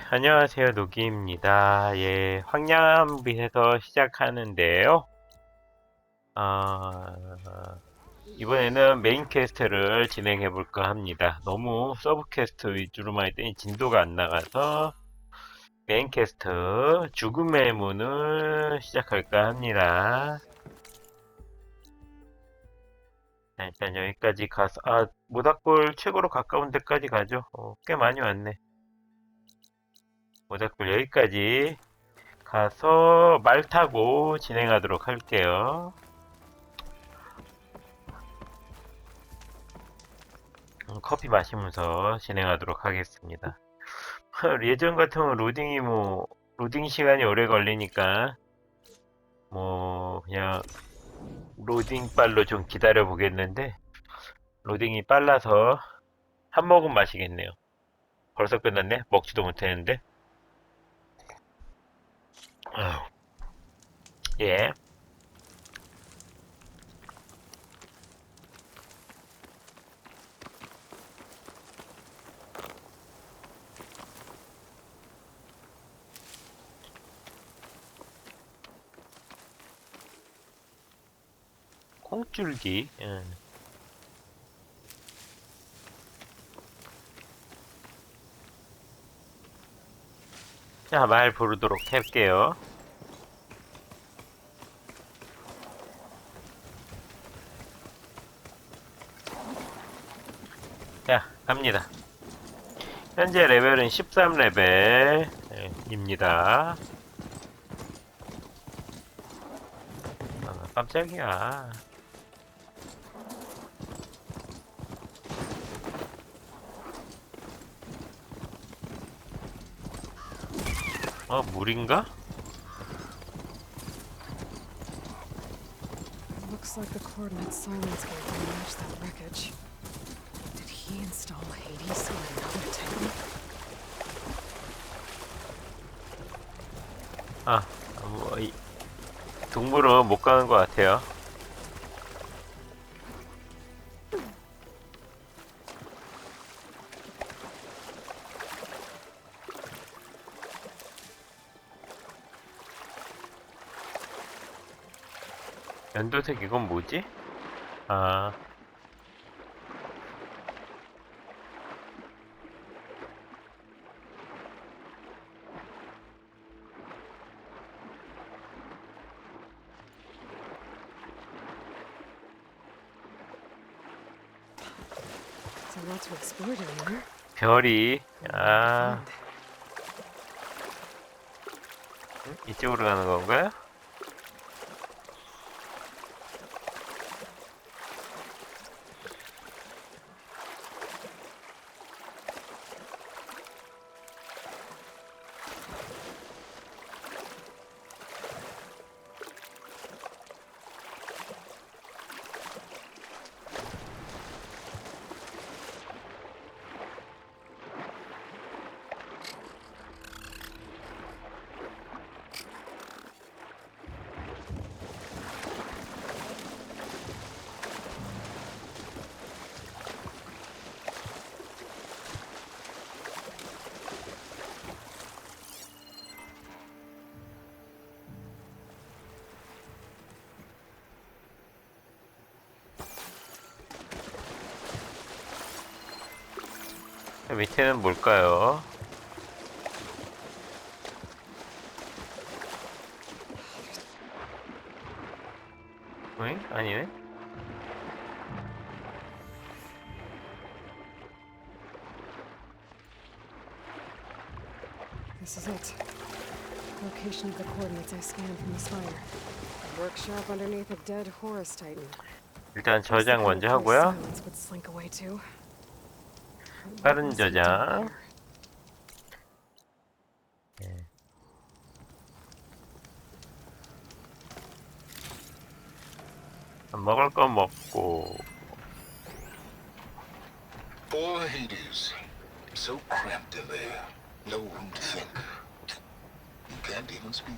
안녕하세요. 노기입니다. 황량한 빛에서 시작하는데요. 이번에는 메인 퀘스트를 진행해 볼까 합니다. 너무 서브 퀘스트 위주로만 했더니 진도가 안 나가서 메인 퀘스트 죽음의 문을 시작할까 합니다. 일단 여기까지 가서 모닥불 최고로 가까운 데까지 가죠. 꽤 많이 왔네. 모닥불 여기까지 가서 말 타고 진행하도록 할게요. 커피 마시면서 진행하도록 하겠습니다. 예전 같으면 로딩 시간이 오래 걸리니까 그냥 로딩 빨로 좀 기다려 보겠는데 로딩이 빨라서 한 모금 마시겠네요. 벌써 끝났네? 먹지도 못했는데. 예. 콩줄기. 자, 말 부르도록 할게요. 자, 갑니다. 현재 레벨은 13레벨입니다. 깜짝이야. 물인가? Looks like the coordinates Silence's don't match that wreckage. Did he install Hades on another Titan? 동물은 못 가는 것 같아요. 연두색 이건 뭐지? There's a lot to explore down here. 별이 이쪽으로 가는 건가요? 밑에는 뭘까요? 응? 아니네? This is it. Location of the coordinates I scanned from the spire. A workshop underneath a dead Horus Titan. 일단 저장 먼저 하고요. Silence would slink away to. 빠른 저장. 먹을 거 먹고. Poor Hades. So cramped in there. No room to think. You can't even speak.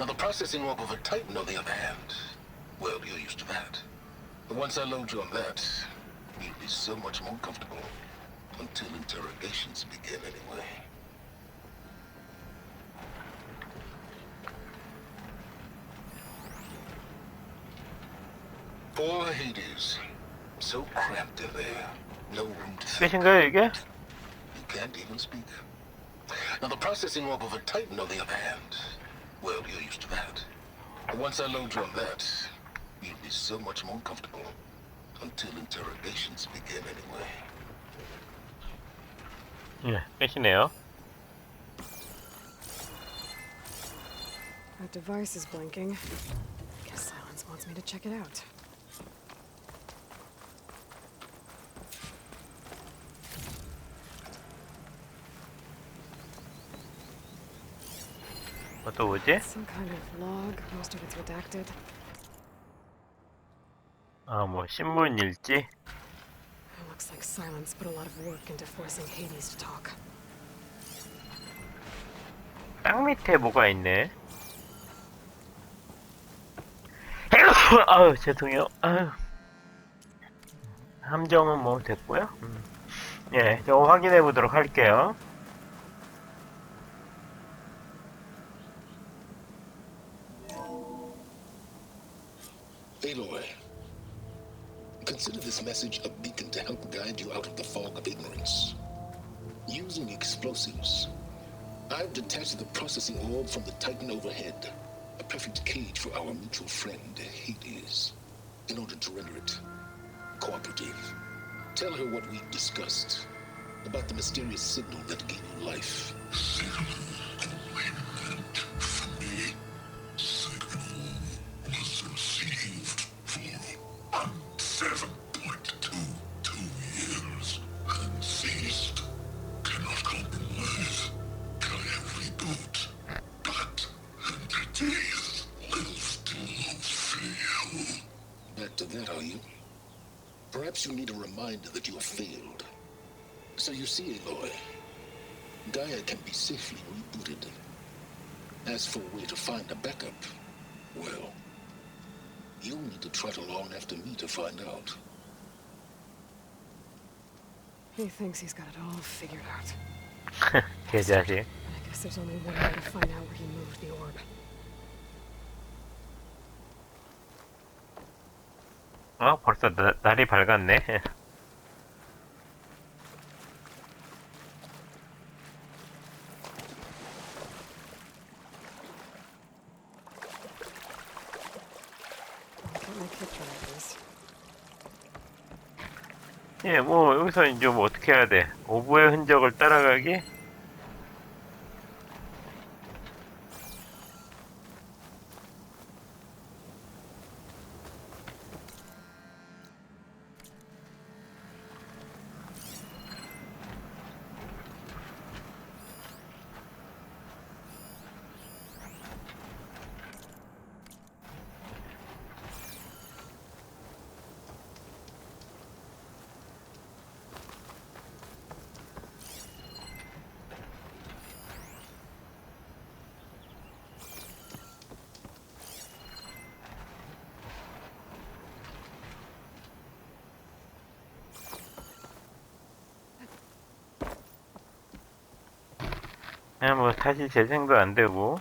Now the processing warp of a Titan, on the other hand, well, you're used to that. But once I load you on that, you'll be so much more comfortable. Until interrogations begin, anyway. Poor Hades. So cramped in there. No room to think. 끝인가요 이게? You can't even speak. Now the processing orb of a Titan, on the other hand, well, you're used to that. Once I load you on that, you'll be so much more comfortable. Until interrogations begin anyway. 네, 끝이네요. That device is blinking. Guess Silence wants me to check it out. 또 뭐지? Some kind of log. Most of it's redacted. 아, 뭐 신문 일지? It looks like Silence put a lot of work into forcing Hades to talk. 땅 밑에 뭐가 있네. 아유, 죄송해요. 아유. 함정은 뭐 됐고요. 예, 저거 확인해 보도록 할게요. Aloy, consider this message a beacon to help guide you out of the fog of ignorance. Using explosives, I've detached the processing orb from the Titan overhead, a perfect cage for our mutual friend, Hades, in order to render it cooperative. Tell her what we've discussed about the mysterious signal that gave you life. Back to that, are you? Perhaps you need a reminder that you have failed. So you see, Aloy, Gaia can be safely rebooted. As for a way to find a backup, well, you'll need to trot along after me to find out. He thinks he's got it all figured out. 개자식. I guess there's only one way to find out where he moved the orb. 벌써 날이 밝았네. Get my picture of this. 예, 뭐 여기서 이제 뭐 어떻게 해야 돼? 오브의 흔적을 따라가기? 뭐 다시 재생도 안 되고.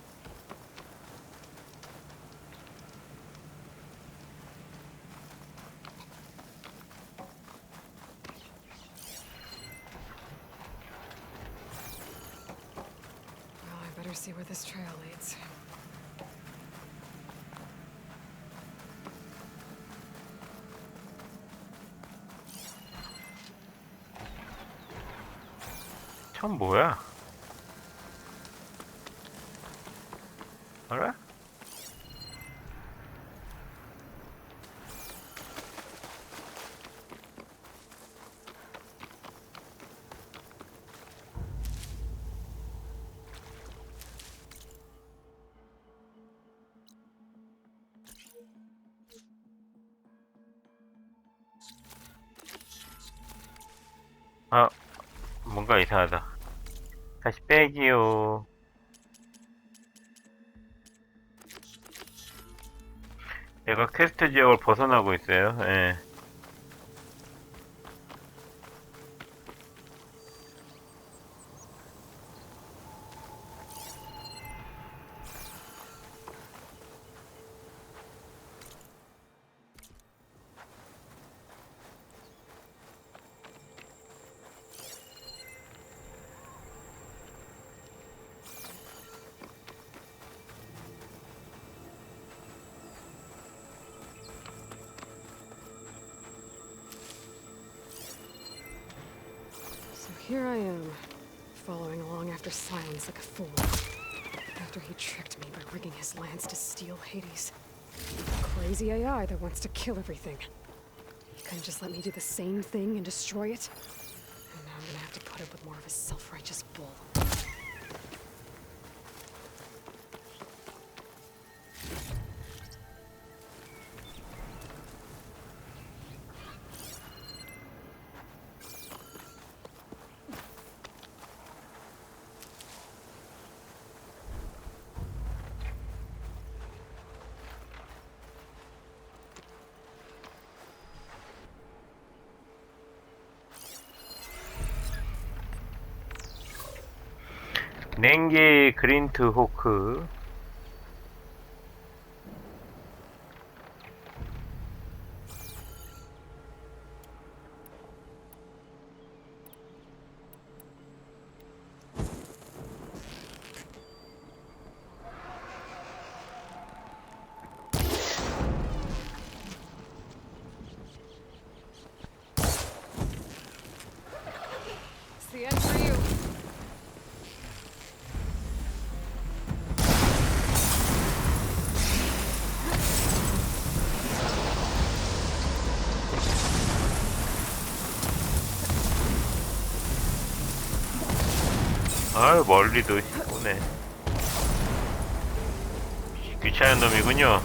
Well, I better see where this trail leads. 참 뭐야? 알아? 뭔가 이상하다. 다시 빼기요. 얘가 퀘스트 지역을 벗어나고 있어요. 예. here I am, following along after Silence like a fool. After he tricked me by rigging his lance to steal Hades. Crazy AI that wants to kill everything. He couldn't just let me do the same thing and destroy it. And now I'm gonna have to put up with more of his self-righteous bull. 냉기 그린트 호크. It's the end for you. 아유, 멀리도 오네. 귀찮은 놈이군요.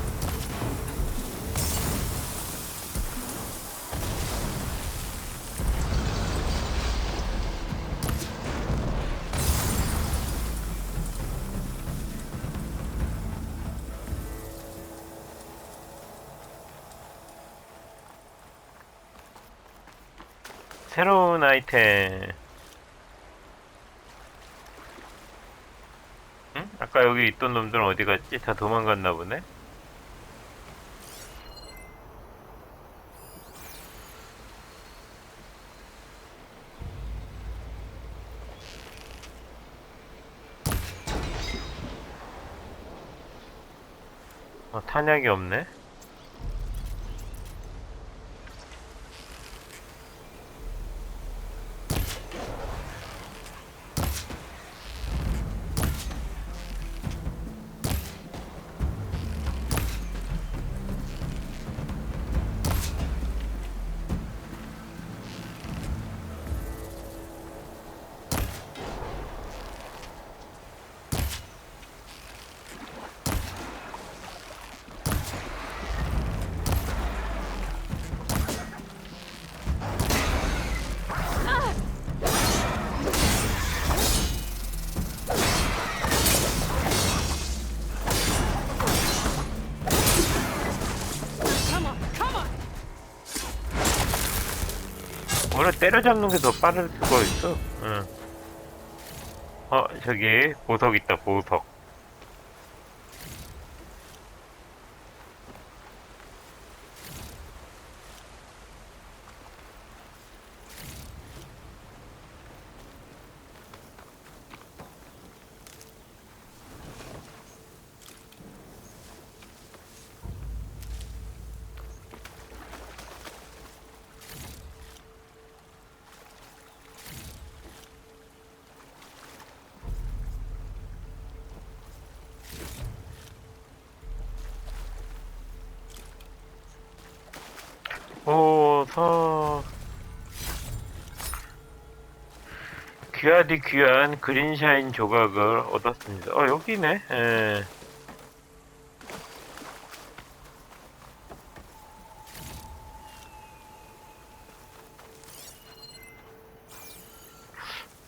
새로운 아이템. 응? 아까 여기 있던 놈들은 어디 갔지? 다 도망갔나 보네? 탄약이 없네? 원래 때려잡는 게 더 빠를 수가 있어. 응. 저기 보석 있다, 보석. 보석. 귀하디 귀한 그린샤인 조각을 얻었습니다. 여기네. 예.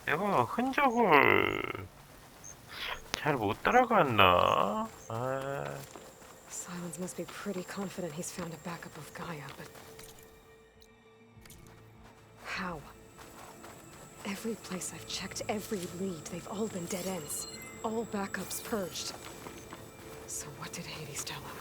내가 흔적을 잘 못 따라갔나? Silence must be pretty confident he's found a backup of Gaia, but how? Every place I've checked, every lead, they've all been dead ends. All backups purged. So what did Hades tell him?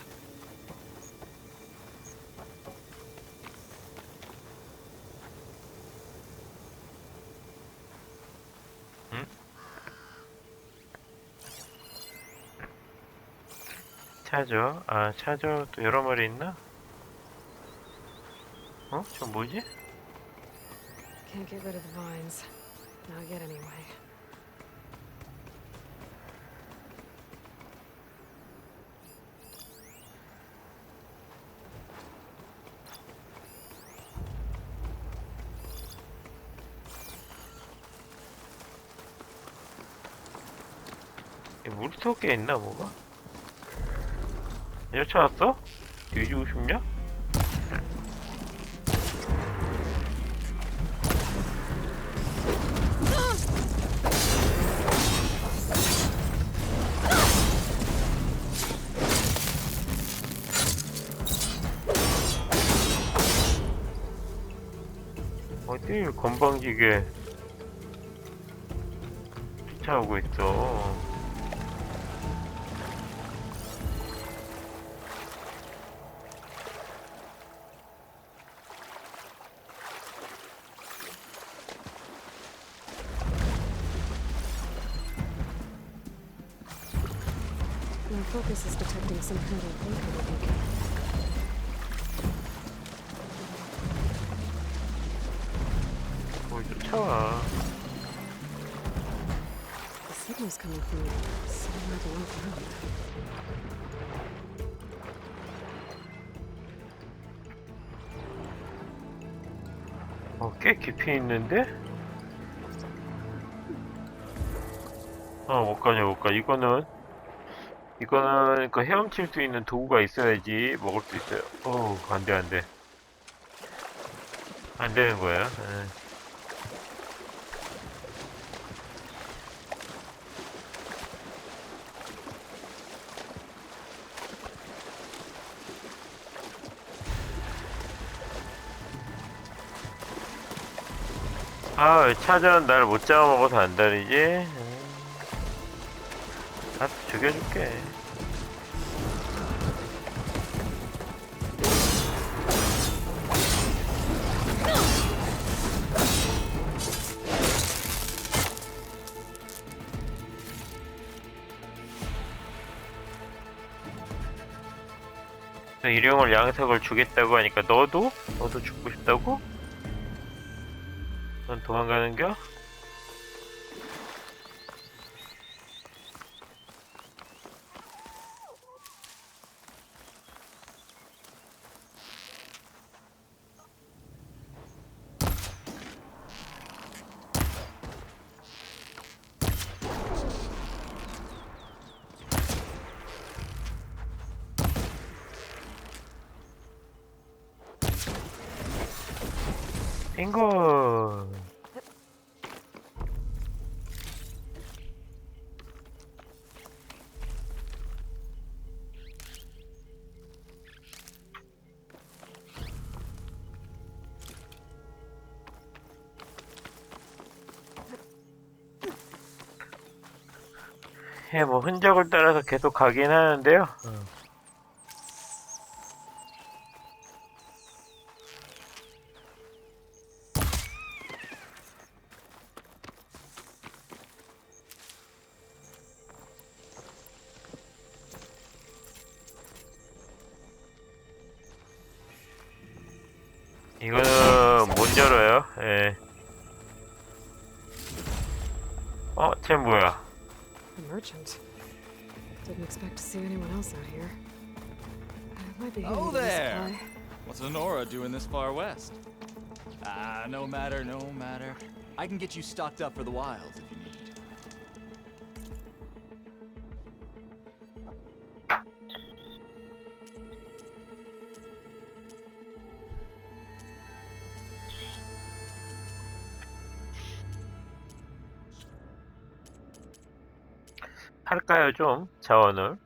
차저. 차저 또 여러 마리 있나? 저 뭐지? Can't get rid of the vines. Not yet, anyway. 물속에 있나 뭐가? 여차왔어? 뒤지고 싶냐? 어디 건방지게 쫓아오고 있어. My focus is detecting some kind of locator beacon. 거기 쫓아와. The signal's coming from somewhere below ground. 꽤 깊이 있는데? 못 가냐, 못 가. 이거는 그 헤엄칠 수 있는 도구가 있어야지 먹을 수 있어요. 안 돼, 안 돼. 안 되는 거야. 왜 차전 날 못 잡아먹어서 안 다니지? 다 죽여줄게. 일용할 양석을 주겠다고 하니까 너도 죽고 싶다고? 넌 도망가는겨? 빙고. 뭐 흔적을 따라서 계속 가긴 하는데요. 이거는 못 열어요. 예. 쟤 뭐야? A merchant. Didn't expect to see anyone else out here. Might be here Oh to get a there! supply. What's Honora doing this far west? No matter, no matter. I can get you stocked up for the wilds if you need. 할까요, 좀? 자원을?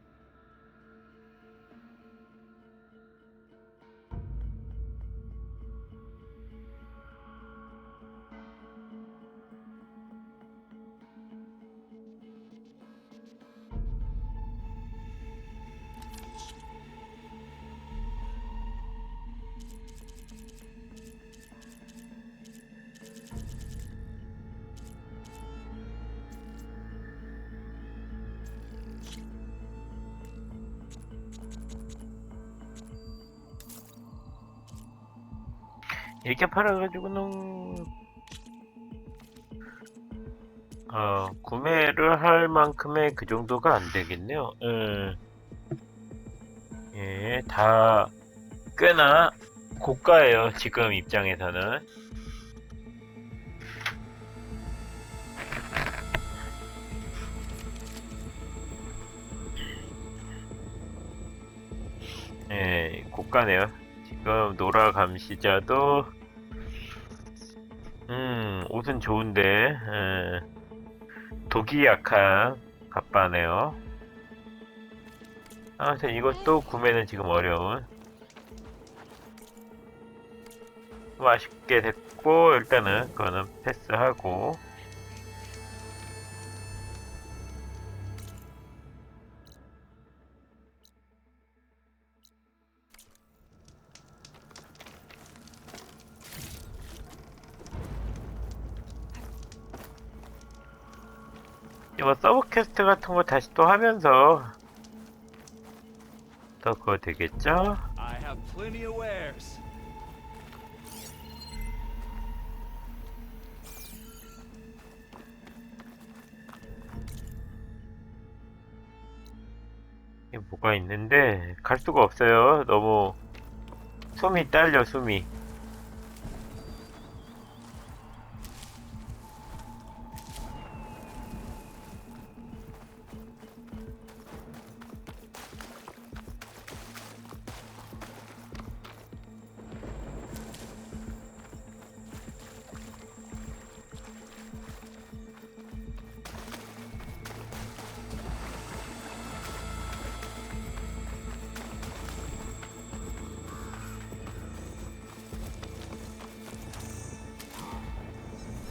이렇게 팔아가지고는 구매를 할 만큼의 그 정도가 안 되겠네요. 예, 다 꽤나 고가예요, 지금 입장에서는. 예, 고가네요. 지금 노라 감시자도 옷은 좋은데 독이 약한 갑바네요. 아무튼 이것도 구매는 지금 어려운. 맛있게 됐고 일단은 그거는 패스하고. 이거 서브 퀘스트 같은 거 다시 또 하면서 더 그거 되겠죠? I have plenty of wares. 이게 뭐가 있는데 갈 수가 없어요. 너무 숨이 딸려, 숨이.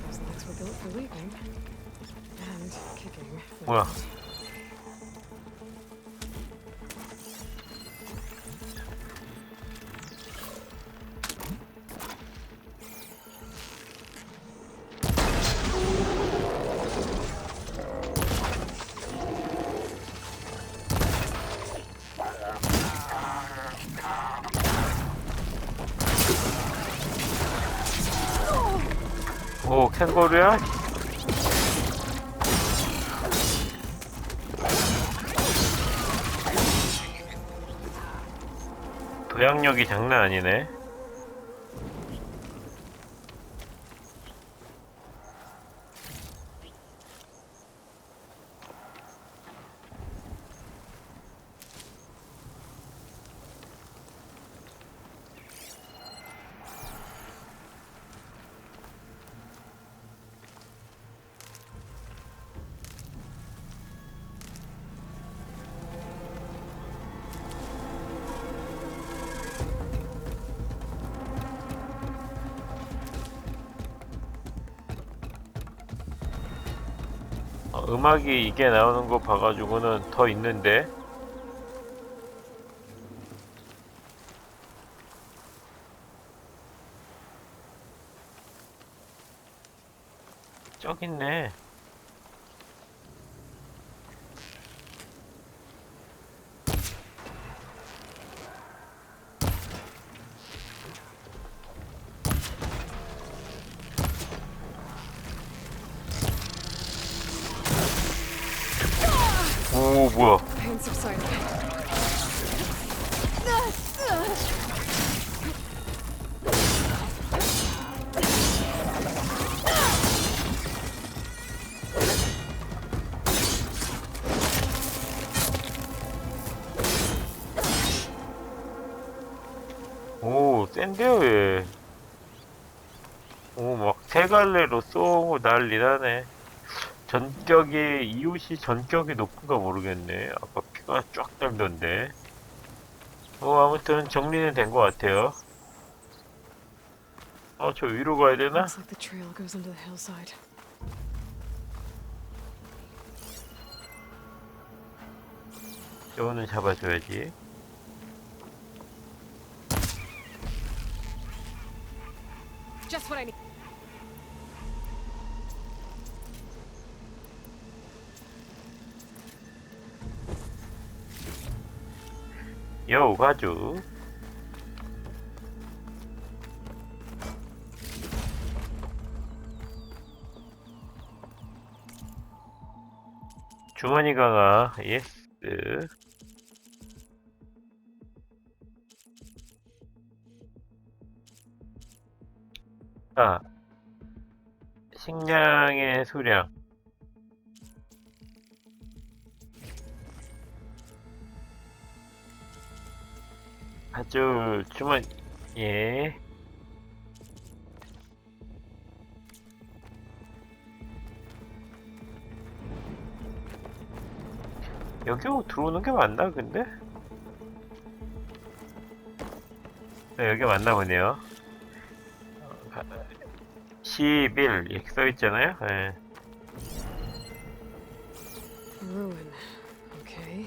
Those legs were built for leaping. And kicking. 뭐야? 오, 캥거루야? 도약력이 장난 아니네. 음악이 이게 나오는 거 봐가지고는 더 있는데. 저기 있네. 오, 뭐야. Pain subsided. 오, 센데요, 얘. 오, 막 세 갈래로 쏘고 난리나네. 전격이, 이웃이 전격이 높은가 모르겠네. 아까 피가 쫙 달던데. 아무튼 정리는 된 것 같아요. 저 위로 가야 되나? Looks like the trail goes into the hillside. 저거는 잡아줘야지. Just what I need. 여우 가주. 주머니 강화, 예스. 아, 식량의 수량. 아주 주머니, 예. 여기로 들어오는 게 맞나, 근데? 네, 여기 맞나 보네요. 11, 이렇게 써있잖아요. 네. Ruin. Okay.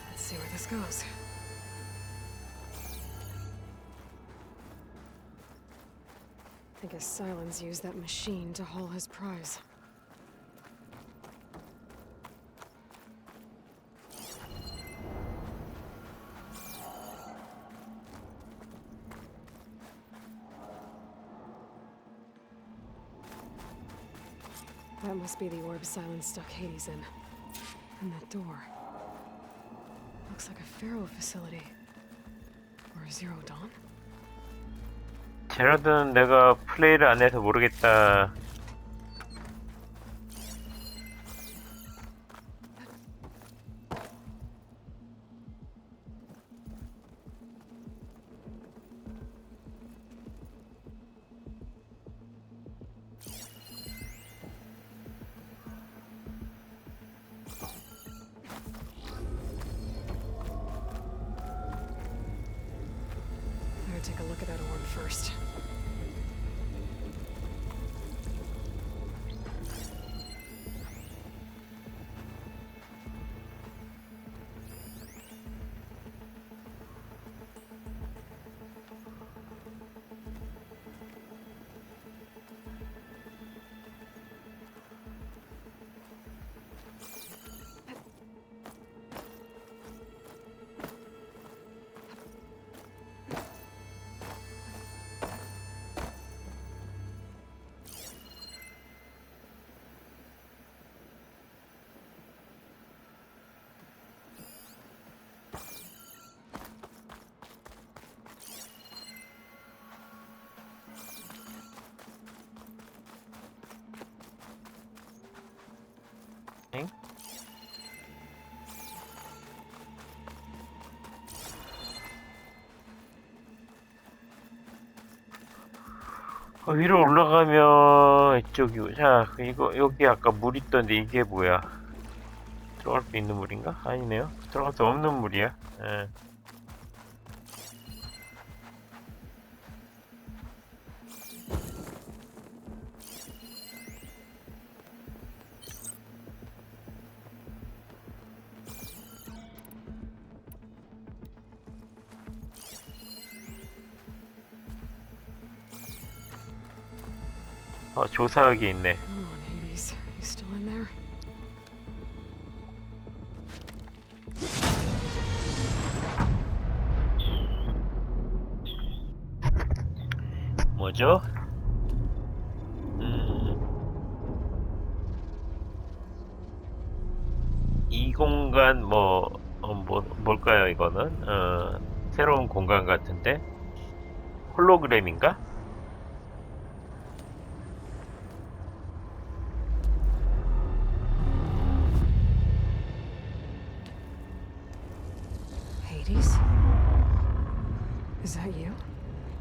Let's see where this goes. I guess Silence used that machine to haul his prize. That must be the orb Silence stuck Hades in. And that door. Looks like a Pharaoh facility. Or a Zero Dawn? 제라드는 내가 플레이를 안 해서 모르겠다. Better take a look at that orb first. 엥? 위로 올라가면 이쪽이고. 자, 이거 여기 아까 물 있던데 이게 뭐야? 들어갈 수 있는 물인가? 아니네요. 들어갈 수 없는 물이야. 예. 조사하기 있네. Come on, Hades. You still in there? 뭐죠? 이 공간 뭘까요 이거는? 새로운 공간 같은데? 홀로그램인가? Hades? Is that you?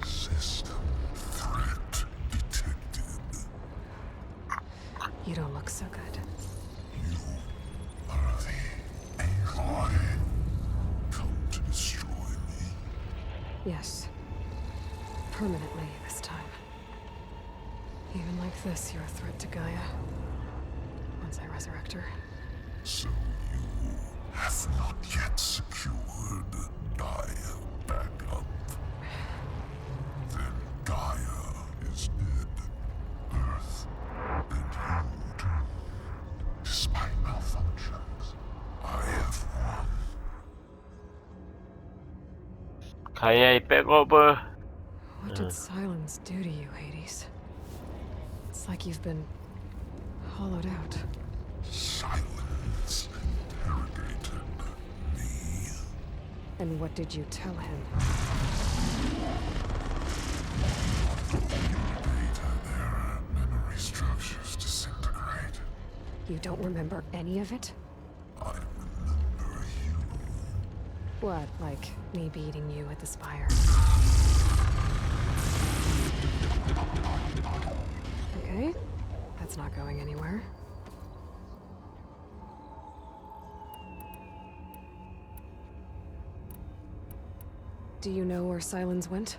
System threat detected. You don't look so good. Are the Eiloi come to destroy me? Yes. Permanently this time. Even like this, you're a threat to Gaia. Once I resurrect her. So you have not yet secured Gaia back up. Then Gaia is dead. Earth and you too. Despite malfunctions, I have won. 가야의 백업을. What did silence do to you, Hades? It's like you've been hollowed out. Silence And what did you tell him? Their memory structures disintegrate. You don't remember any of it? I remember you. What, like me beating you at the spire? Okay, that's not going anywhere. Do you know where Silence went?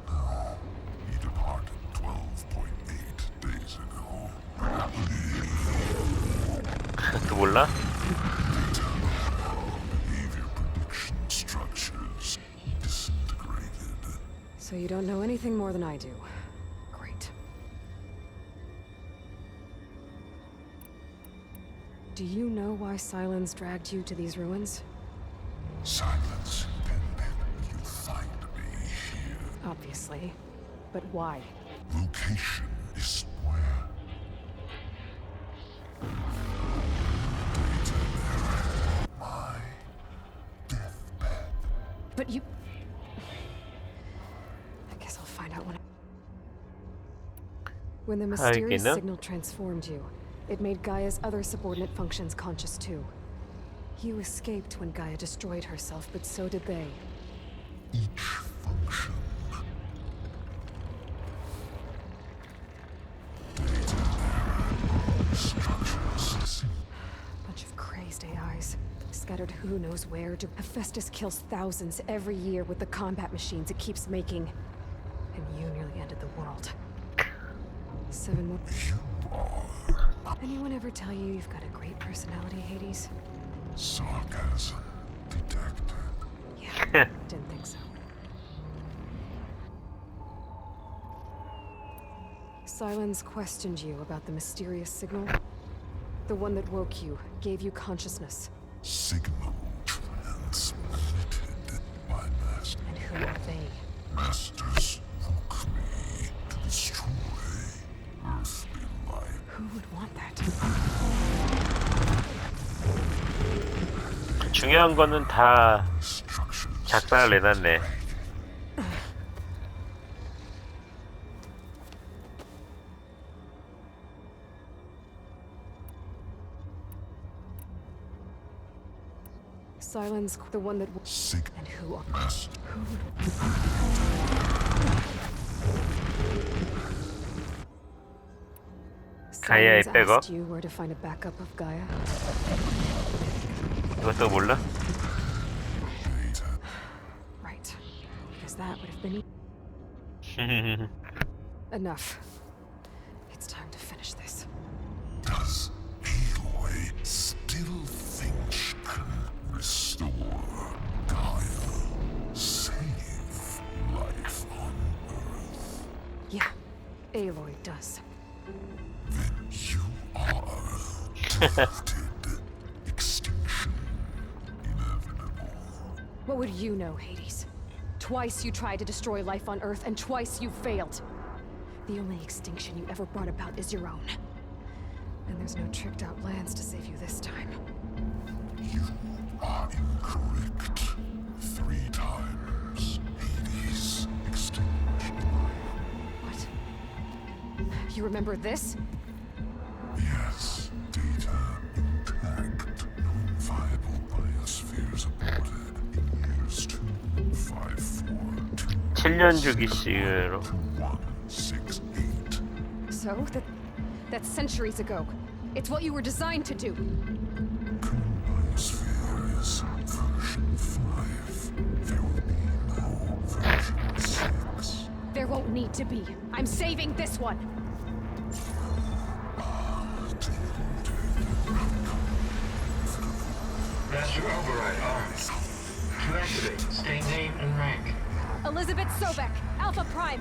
He departed 12.8 days ago. 또 몰라? Behavior prediction structures disintegrated. So you don't know anything more than I do. Great. Do you know why Silence dragged you to these ruins? Silence intended you find me here. Obviously. But why? Location is where. Data there. My deathbed. But you... I guess I'll find out when I... When the mysterious 알기는? signal transformed you, it made Gaia's other subordinate functions conscious too. You escaped when Gaia destroyed herself, but so did they. Each function. Data there. Structures. Bunch of crazed AIs, scattered who knows where. Hephaestus kills thousands every year with the combat machines it keeps making. And you nearly ended the world. 7 more... You are Anyone ever tell you you've got a great personality, Hades? sarcasm detected. Yeah, didn't think so. Silence questioned you about the mysterious signal. The one that woke you, gave you consciousness. Signal transmitted by master. And who are they? Masters woke me to destroy earthly life. Who would want that? 중요한 거는 다 Structures. 작사를 내놨네. Silence, the one that... Signal. And who are... Master. Who would... 가이아의 Silence 백업. asked you where to find a backup of Gaia. 이것도 몰라? Data. Right. Because that would have been... Enough. It's time to finish this. Does Eloy still think she can restore Gaia? Save life on Earth? Yeah, Aloy does. Then you are tempted. Extinction inevitable. What would you know, Hades? Twice you tried to destroy life on Earth, and twice you failed. The only extinction you ever brought about is your own. And there's no tricked-out lands to save you this time. You are incorrect. 3 times. Hades. Extinction. What? You remember this? Yes. Data intact. Non-viable biospheres aborted in years 254 7년 주기식으로 2168. So, that's centuries ago. It's what you were designed to do. Current biosphere is version 5. There will be no version 6. There won't need to be. I'm saving this one. Master override arms. To activate, state name and rank. Elizabeth Sobek, Alpha Prime.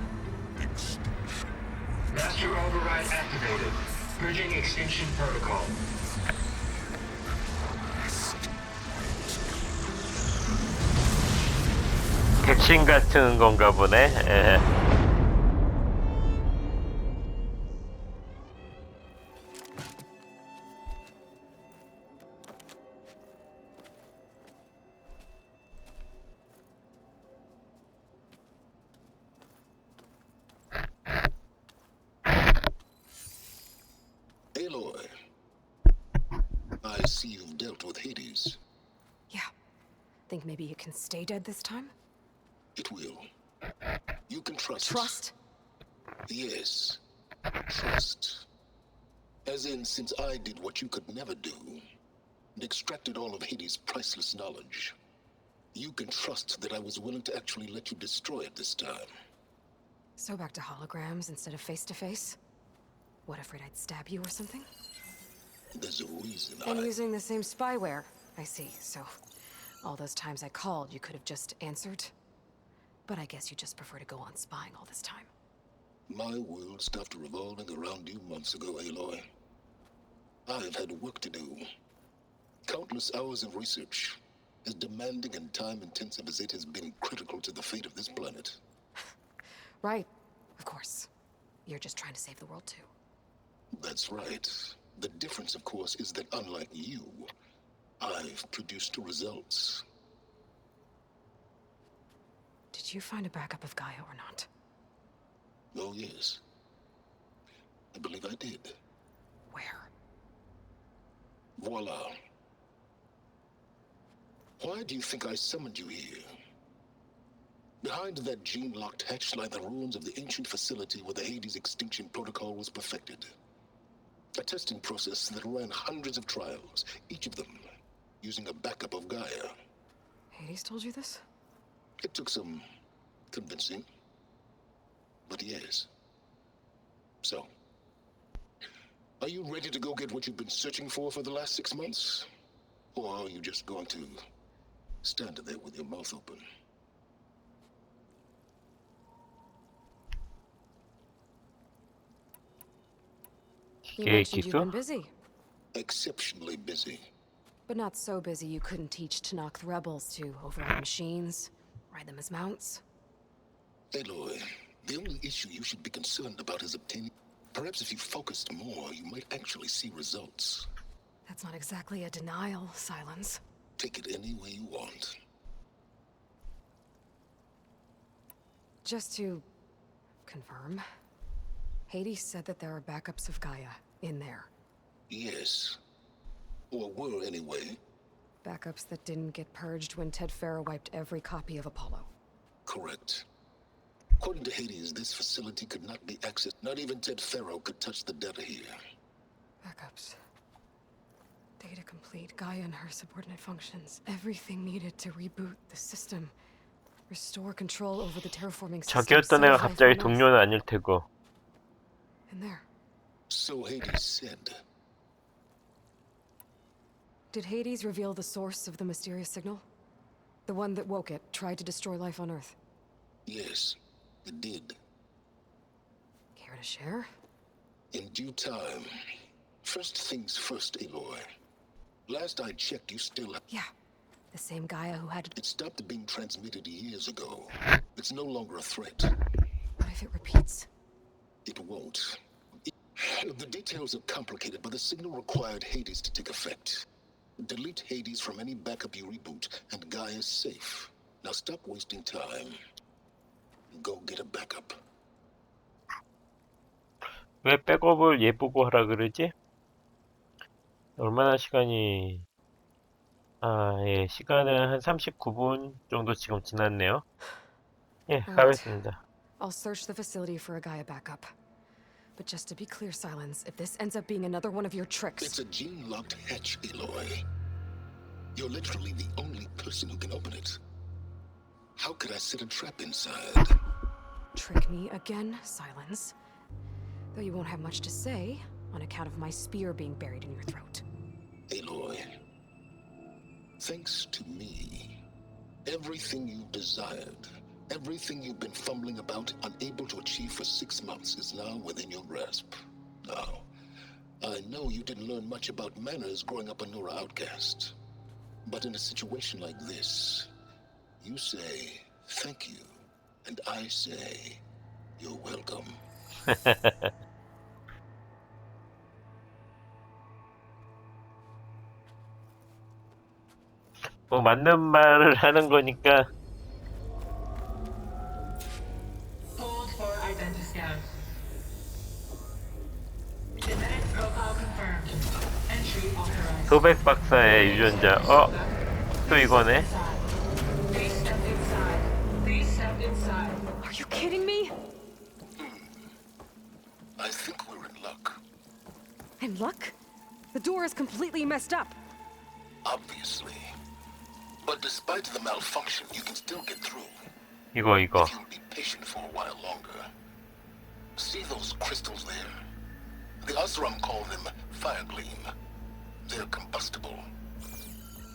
Master override activated. Bridging extinction protocol. 대칭 같은 건가 보네. 예. Aloy, I see you've dealt with Hades. Yeah. Think maybe it can stay dead this time? It will. You can trust. Trust? Yes. Trust. As in, since I did what you could never do, and extracted all of Hades' priceless knowledge, you can trust that I was willing to actually let you destroy it this time. So back to holograms instead of face-to-face? What, afraid I'd stab you or something? There's a reason And using the same spyware. I see, so all those times I called, you could have just answered? But I guess you just prefer to go on spying all this time. My world stopped revolving around you months ago, Aloy. I've had work to do. Countless hours of research, as demanding and time-intensive as it has been critical to the fate of this planet. Right, of course. You're just trying to save the world too. That's right. The difference, of course, is that unlike you, I've produced results. Did you find a backup of Gaia or not? Oh, yes. I believe I did. Where? Voila. Why do you think I summoned you here? Behind that gene-locked hatch lie the ruins of the ancient facility where the Hades extinction protocol was perfected. A testing process that ran hundreds of trials, each of them using a backup of Gaia. Hades told you this? It took some convincing, but yes. So, are you ready to go get what you've been searching for the last 6 months? Or are you just going to stand there with your mouth open? You 기계 mentioned you've been 기수? busy. Exceptionally busy. But not so busy you couldn't teach Tanakh the rebels to override machines, ride them as mounts. Aloy, the only issue you should be concerned about is obtaining... Perhaps if you focused more, you might actually see results. That's not exactly a denial, Silence. Take it any way you want. Just to confirm, Hades said that there are backups of Gaia in there. Yes. Or were, anyway. Backups that didn't get purged when Ted Farrow wiped every copy of Apollo. Correct. According to Hades, this facility could not be accessed. Not even Ted Farrow could touch the data here. Backups. Data complete, Gaia and her subordinate functions. Everything needed to reboot the system. Restore control over the terraforming system. 적이었던 애가 갑자기 동료는 아닐 테고. In there. So Hades said. Did Hades reveal the source of the mysterious signal? The one that woke it, tried to destroy life on Earth? Yes, it did. Care to share? In due time. First things first, Aloy. Last I checked, you still... Yeah. The same Gaia who had to... It stopped being transmitted years ago. It's no longer a threat. What if it repeats? It won't. The details are complicated, but the signal required Hades to take effect. Delete Hades from any backup you reboot, and Gaia's safe. Now stop wasting time. Go get a backup. 왜 백업을 예보고 하라 그러지? 얼마나 시간이... 예, 시간은 한 39분 정도 지금 지났네요. 예, 가겠습니다. I'll search the facility for a Gaia backup. But just to be clear, Silence, if this ends up being another one of your tricks... It's a gene-locked hatch, Aloy. You're literally the only person who can open it. How could I set a trap inside? Trick me again, Silence. Though you won't have much to say, on account of my spear being buried in your throat. Aloy, thanks to me, everything you desired, everything you've been fumbling about, unable to achieve for 6 months, is now within your grasp. Now, I know you didn't learn much about manners growing up a Nora outcast. But in a situation like this, you say, thank you, and I say, you're welcome. 뭐 맞는 말을 하는 거니까. Hold for identity scan. Genetic profile confirmed. 소백 박사의 유전자. 또 이거네. Are you kidding me? I think we're in luck. In luck? The door is completely messed up. Obviously. But despite the malfunction, you can still get through. 이거. If you'll be patient for a while longer. See those crystals there? The Osram call them fire gleam. They're combustible.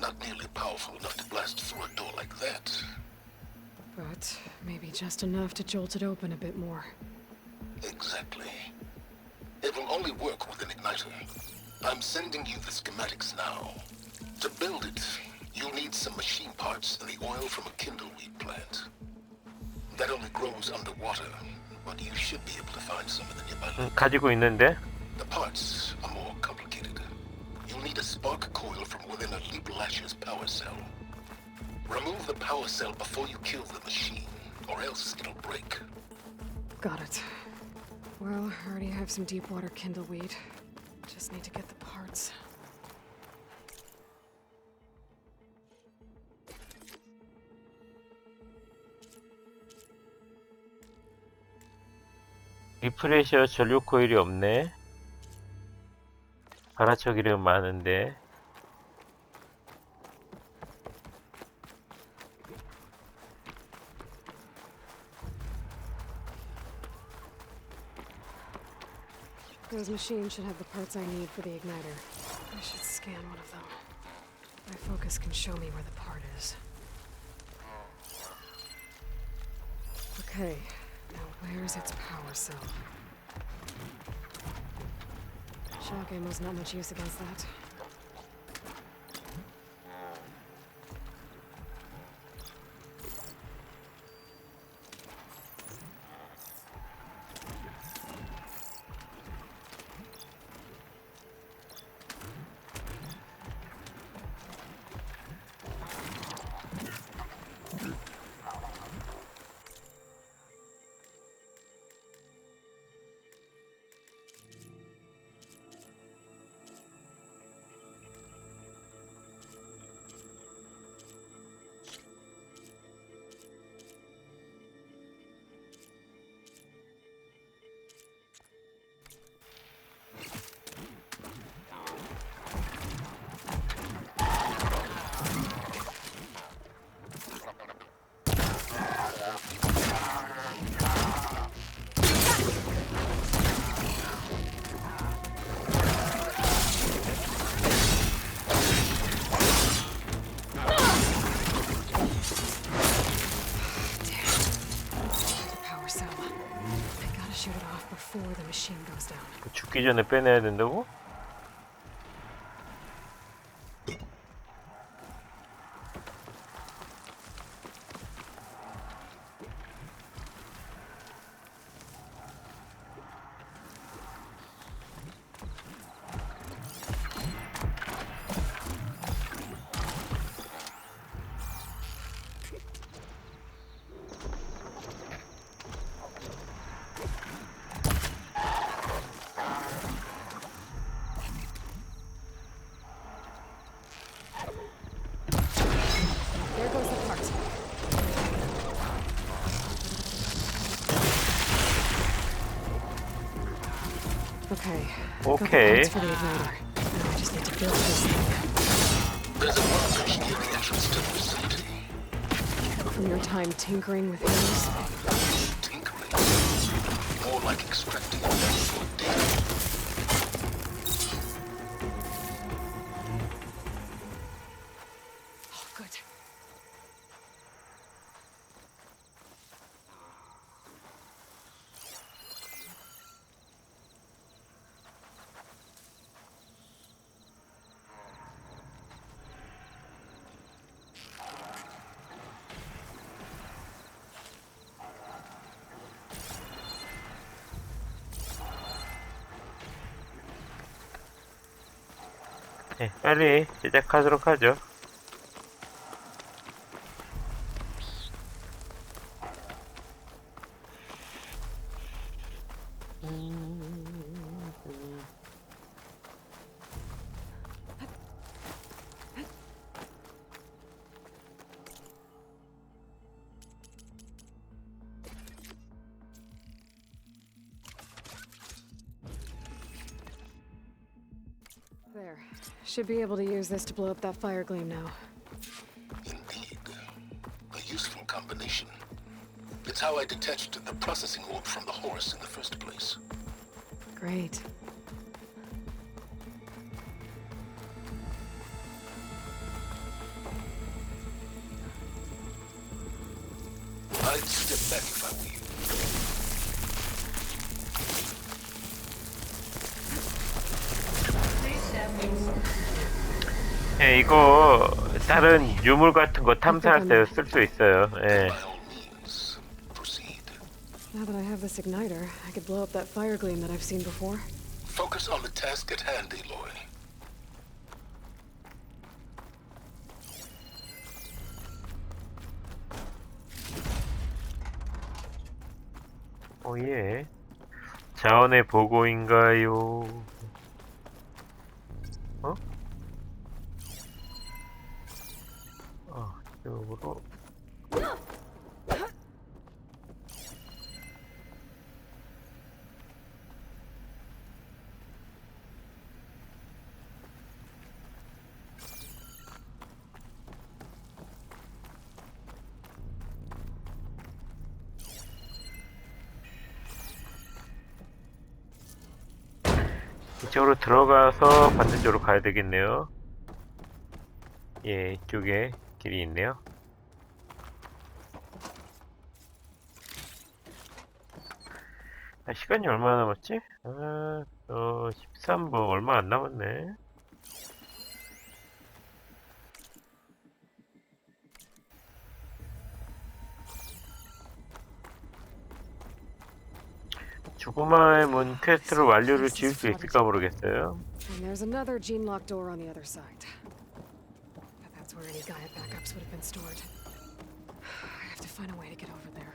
Not nearly powerful enough to blast through a door like that. But maybe just enough to jolt it open a bit more. Exactly. It will only work with an igniter. I'm sending you the schematics now. To build it, you'll need some machine parts and the oil from a kindleweed plant. That only grows underwater, but you should be able to find some in the nearby. 가지고 있는데. The parts are more complicated. You'll need a spark coil from within a Leap Lasher's power cell. Remove the power cell before you kill the machine, or else it'll break. Got it. Well, I already have some deep water kindleweed. Just need to get the parts. 리프레셔 전류 코일이 없네. 발화처기름 많은데. Those machines should have the parts I need for the igniter. I should scan one of them. My focus can show me where the part is. Okay, now where's its power cell? Shock ammo's not much use against that. Shoot it off before the machine goes down. 죽기 전에 빼내야 된다고? There goes the part. Okay. Got the Okay. parts for the igniter. Now I just need to build this thing. There's a workbench near the entrance to the facility. From your time tinkering with Hades, Tinkering. More like extracting valuable data. oh, good. 네, 빨리 시작하도록 하죠. There. Should be able to use this to blow up that fire gleam now. Indeed. A useful combination. It's how I detached the processing orb from the horse in the first place. Great. I'd step back if I were you. 예, 이거 다른 유물 같은 거 탐사할 때 쓸 수 있어요. 예. By all means, proceed. Now that I have this igniter, I could blow up that fire gleam that I've seen before. Focus on the task at hand, Aloy. 오예. 자원의 보고인가요? 어? 이쪽으로. 이쪽으로 들어가서 반대쪽으로 가야 되겠네요. 예, 이쪽에 길이 있네요. 시간이 얼마나 남았지? 13분 얼마 안 남았네. 죽음의 문 퀘스트를 완료를 지을 수 있을까 모르겠어요. And there's another gene-locked door on the other side. But that's where any Gaia backups would have been stored. I have to find a way to get over there.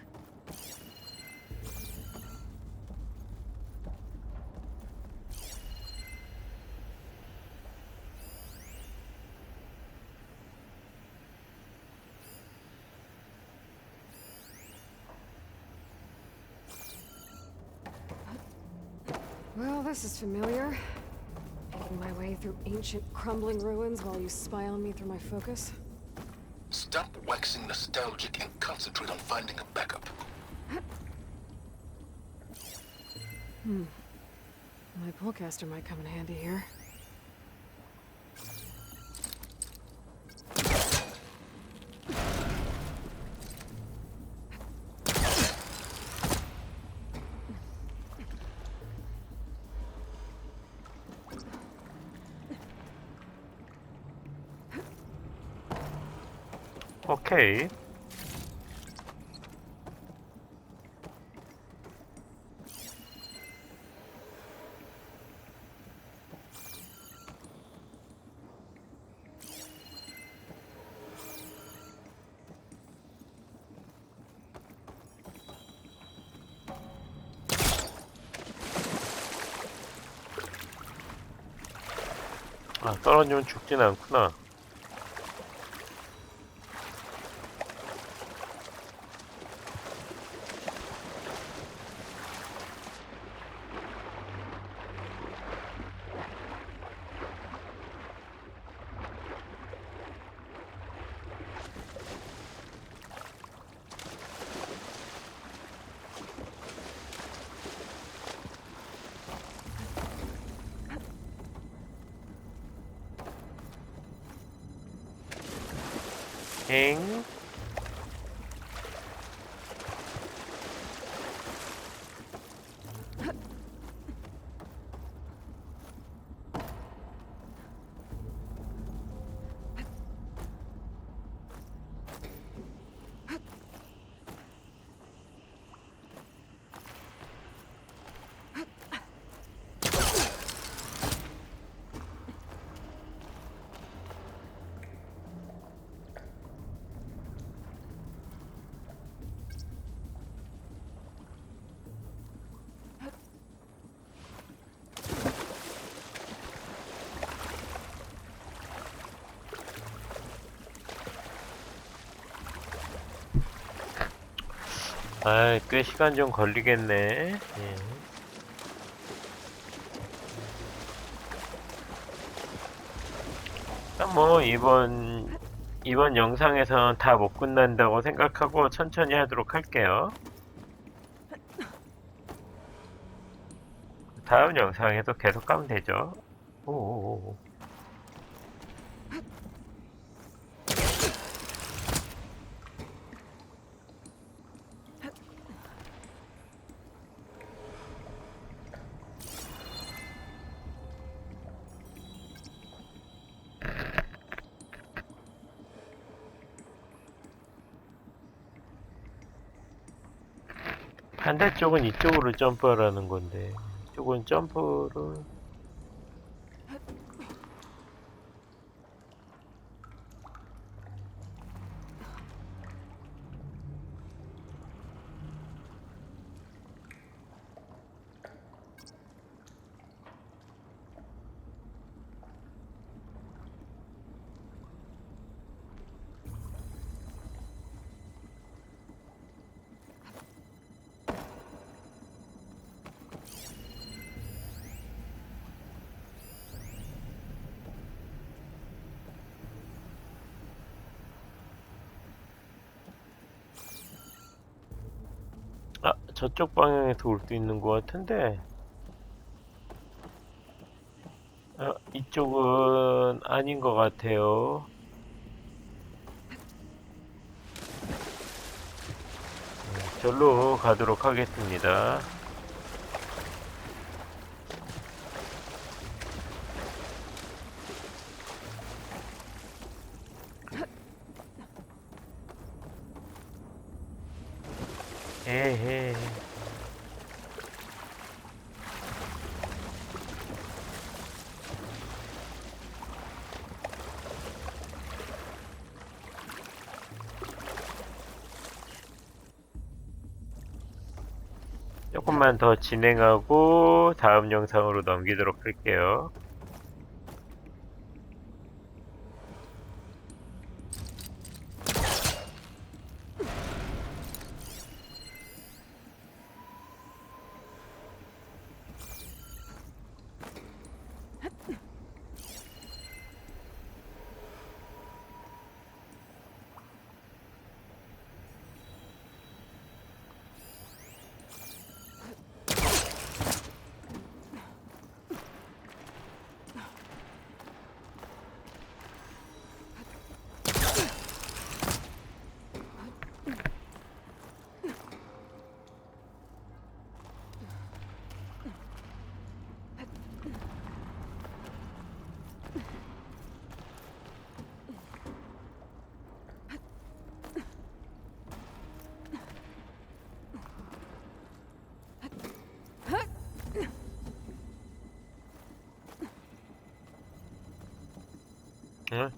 Well, this is familiar. Making my way through ancient, crumbling ruins while you spy on me through my focus. Stop waxing nostalgic and concentrate on finding a backup. My pullcaster might come in handy here. 오케이. 떨어지면 죽진 않구나. 엥? 꽤 시간 좀 걸리겠네. 예. 뭐 이번 영상에선 다 못 끝난다고 생각하고 천천히 하도록 할게요. 다음 영상에도 계속 가면 되죠. 오. 반대쪽은 이쪽으로 점프하라는 건데, 이쪽은 점프를. 아, 저쪽 방향에서 올 수 있는 것 같은데. 이쪽은 아닌 것 같아요. 절로 가도록 하겠습니다. 에헤. 조금만 더 진행하고 다음 영상으로 넘기도록 할게요.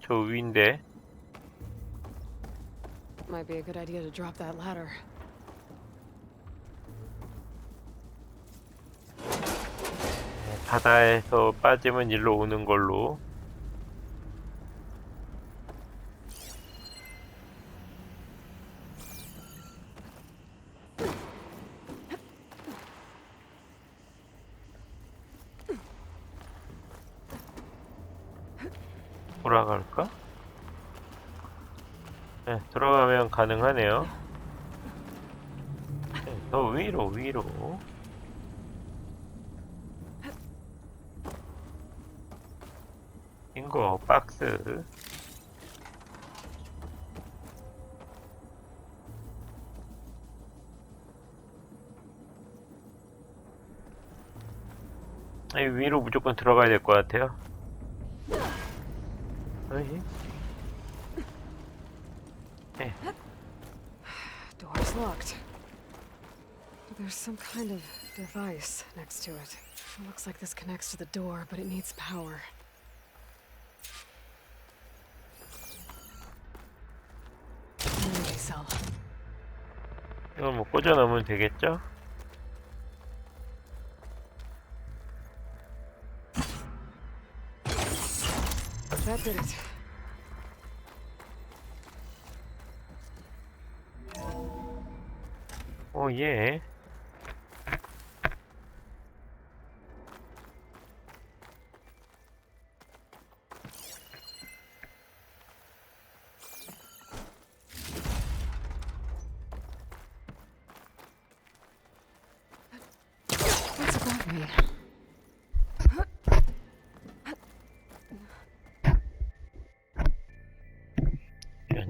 저 위인데. Might be a good idea to drop that ladder. 바다에서 빠지면 일로 오는 걸로. 돌아갈까? 네, 들어가면 가능하네요. 네, 더 위로. 빙고 박스. 위로 무조건 들어가야 될 것 같아요. 어이? 네. Door's locked. There's some kind of device next to it. Looks like this connects to the door, but it needs power. Energy cell. 이걸 뭐 꽂아 넣으면 되겠죠? That did it. 오, 예. me.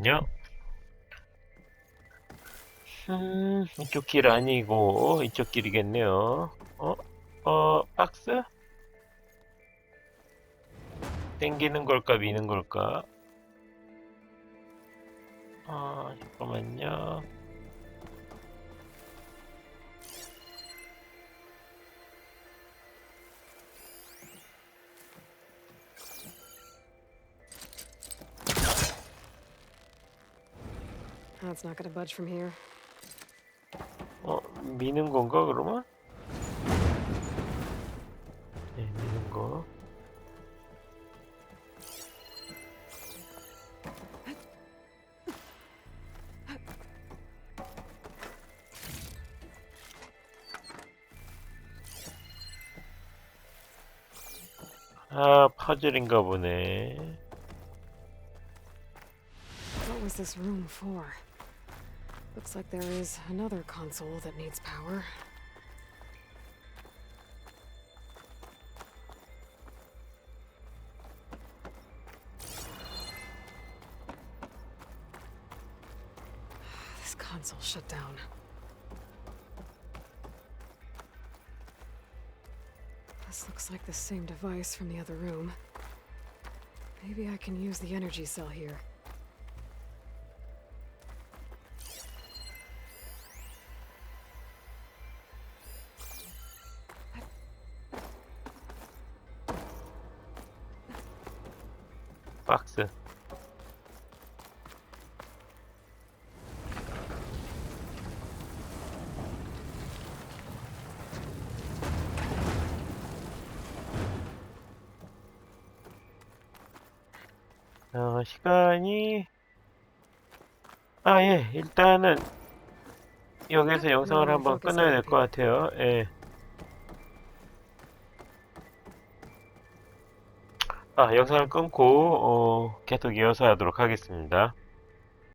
잠시만요. 이쪽 길 아니고 이쪽 길이겠네요. 박스? 땡기는 걸까 미는 걸까? 잠깐만요. That's not gonna budge from here. 미는 건가 그러면? 네, 미는 거. 퍼즐인가 보네. What was this room for? Looks like there is another console that needs power. This console shut down. This looks like the same device from the other room. Maybe I can use the energy cell here. 박스. 시간이 예, 일단은 여기서 영상을 한번 끊어야 될 것 같아요. 예. 영상을 끊고 계속 이어서 하도록 하겠습니다.